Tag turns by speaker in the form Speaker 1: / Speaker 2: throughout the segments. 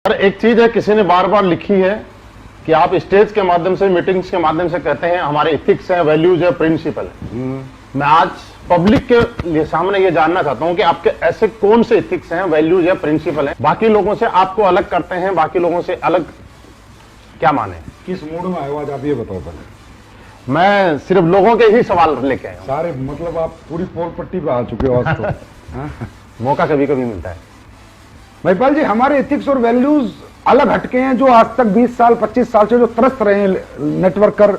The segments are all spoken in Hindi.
Speaker 1: एक चीज है, किसी ने बार बार लिखी है कि आप स्टेज के माध्यम से, मीटिंग्स के माध्यम से कहते हैं हमारे इथिक्स हैं, वैल्यूज है, प्रिंसिपल है। मैं आज पब्लिक के लिए सामने ये जानना चाहता हूं कि आपके ऐसे कौन से इथिक्स हैं, वैल्यूज है, प्रिंसिपल है, बाकी लोगों से आपको अलग करते हैं, बाकी लोगों से अलग क्या माने?
Speaker 2: किस मूड में आए हो आज आप ये बताओ पहले।
Speaker 1: मैं सिर्फ लोगों के ही सवाल लेके आया हूं।
Speaker 2: सारे मतलब आप पूरी पोल पट्टी पे आ चुके हो आज तो। हाँ?
Speaker 1: मौका कभी कभी मिलता है।
Speaker 2: महिपाल जी, हमारे एथिक्स और वैल्यूज अलग हटके हैं। जो आज तक 20 साल 25 साल से जो त्रस्त रहे हैं, नेटवर्क कर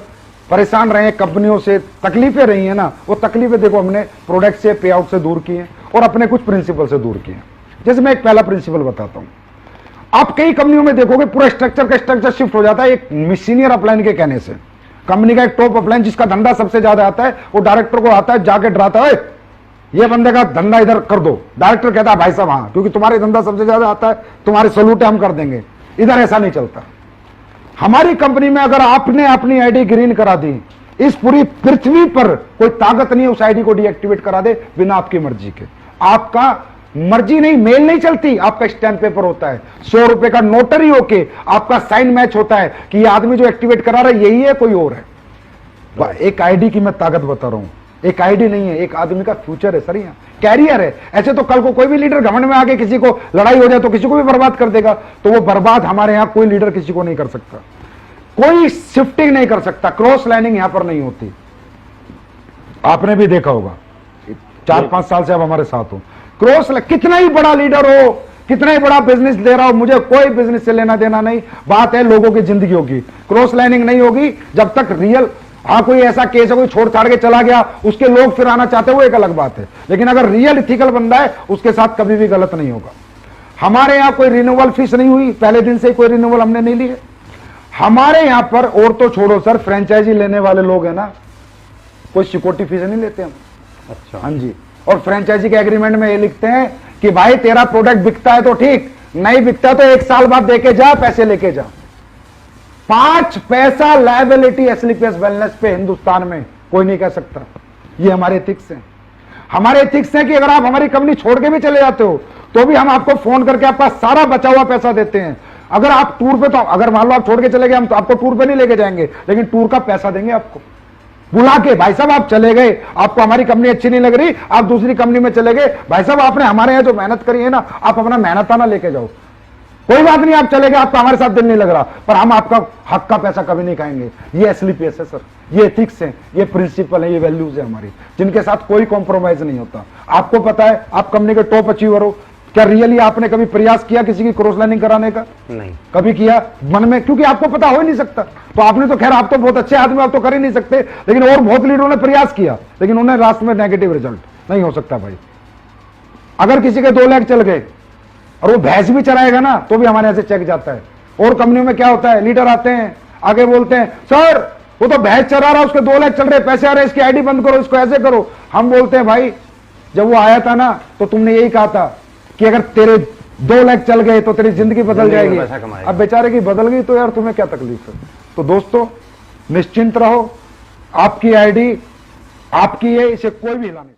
Speaker 2: परेशान रहे हैं, कंपनियों से तकलीफें रही हैं ना, वो तकलीफें देखो हमने प्रोडक्ट से, पे आउट से दूर की हैं और अपने कुछ प्रिंसिपल से दूर किए हैं। जैसे मैं एक पहला प्रिंसिपल बताता हूं। आप कई कंपनियों में देखोगे पूरा स्ट्रक्चर का स्ट्रक्चर शिफ्ट हो जाता है एक सीनियर अपलाइन के कहने से। कंपनी का एक टॉप अपलाइन जिसका धंधा सबसे ज्यादा आता है, वो डायरेक्टर को आता है, जाके डराता है, ये बंदे का धंधा इधर कर दो। डायरेक्टर कहता है भाई साहब हाँ, क्योंकि तुम्हारे धंधा सबसे ज्यादा आता है, तुम्हारे सलूट हम कर देंगे। इधर ऐसा नहीं चलता। हमारी कंपनी में अगर आपने अपनी आईडी ग्रीन करा दी, इस पूरी पृथ्वी पर कोई ताकत नहीं है उस आईडी को डीएक्टिवेट करा दे बिना आपकी मर्जी के। आपका मर्जी नहीं, मेल नहीं चलती, आपका स्टैंप पेपर होता है, 100 रुपए का नोटरी होके आपका साइन मैच होता है कि ये आदमी जो एक्टिवेट करा रहा है यही है, कोई और है। एक आईडी की मैं ताकत बता रहा हूं। एक आईडी नहीं है, एक आदमी का फ्यूचर है सर, यहाँ कैरियर है। ऐसे तो कल को कोई भी लीडर घमंड में आके किसी को लड़ाई हो जाए तो किसी को भी बर्बाद कर देगा, तो वो बर्बाद हमारे यहाँ कोई लीडर किसी को नहीं कर सकता। कोई शिफ्टिंग नहीं कर सकता, क्रॉस लाइनिंग यहां पर नहीं होती। आपने भी देखा होगा, 4-5 साल से आप हमारे साथ हो। क्रॉस, कितना ही बड़ा लीडर हो, कितना ही बड़ा बिजनेस दे रहा हो, मुझे कोई बिजनेस से लेना देना नहीं। बात है लोगों की जिंदगियों की। क्रॉस लाइनिंग नहीं होगी जब तक रियल, हाँ कोई ऐसा केस है कोई छोड़ छाड़ के चला गया, उसके लोग फिर आना चाहते हैं, वो एक अलग बात है। लेकिन अगर रियल इथिकल बंदा है उसके साथ कभी भी गलत नहीं होगा। हमारे यहां कोई रिन्यूअल फीस नहीं हुई, पहले दिन से कोई रिन्यूअल हमने नहीं ली है हमारे यहां पर। और तो छोड़ो सर, फ्रेंचाइजी लेने वाले लोग हैं ना, कोई सिक्योरिटी फीस नहीं लेते हम।
Speaker 1: अच्छा,
Speaker 2: हाँ जी। और फ्रेंचाइजी के एग्रीमेंट में ये लिखते हैं कि भाई तेरा प्रोडक्ट बिकता है तो ठीक, नहीं बिकता तो 1 साल बाद देके जा, पैसे लेके जा। 5 पैसा लायबिलिटी एसलीपीएस वेलनेस पे हिंदुस्तान में कोई नहीं कह सकता। ये हमारे एथिक्स हैं। हमारे एथिक्स हैं कि अगर आप हमारी कंपनी छोड़ के भी चले जाते हो तो भी हम आपको फोन करके आपका सारा बचा हुआ पैसा देते हैं। अगर आप टूर पे, तो अगर मान लो आप छोड़ के चले गए, हम तो आपको टूर पे नहीं लेके जाएंगे, लेकिन टूर का पैसा देंगे आपको बुला के। भाई साहब आप चले गए, आपको हमारी कंपनी अच्छी नहीं लग रही, आप दूसरी कंपनी में चले गए, भाई साहब आपने हमारे यहाँ जो मेहनत करी है ना, आप अपना मेहनताना लेके जाओ, कोई बात नहीं, आप चले गए, आपका हमारे साथ दिल नहीं लग रहा, पर हम आपका हक का पैसा कभी नहीं खाएंगे। ये एसलीपीएस है सर, ये एथिक्स है, ये प्रिंसिपल है, ये वैल्यूज है हमारी, जिनके साथ कोई कॉम्प्रोमाइज नहीं होता। आपको पता है आप कंपनी के टॉप अचीवर हो, क्या रियली आपने कभी प्रयास किया किसी की क्रॉस लाइनिंग कराने का?
Speaker 1: नहीं
Speaker 2: कभी किया मन में? क्योंकि आपको पता हो ही नहीं सकता। तो आपने तो खैर, आप तो बहुत अच्छे आदमी, आप तो कर ही नहीं सकते, लेकिन और बहुत लीडरों ने प्रयास किया, लेकिन उन्हें रास्ते में नेगेटिव रिजल्ट। नहीं हो सकता भाई। अगर किसी के 2 लाख चल गए और वो भैंस भी चलाएगा ना, तो भी हमारे यहां से चेक जाता है। और कंपनियों में क्या होता है, लीडर आते हैं आगे बोलते हैं सर वो तो भैंस चला रहा, उसके 2 लाख चल रहे, पैसे आ रहे, इसकी आईडी बंद करो, इसको ऐसे करो। हम बोलते हैं भाई जब वो आया था ना तो तुमने यही कहा था कि अगर तेरे 2 लाख चल गए तो तेरी जिंदगी बदल जाएगी। अब बेचारे की बदल गई तो यार तुम्हें क्या तकलीफ है? तो दोस्तों निश्चिंत रहो, आपकी आईडी आपकी है, इसे कोई भी हिला नहीं।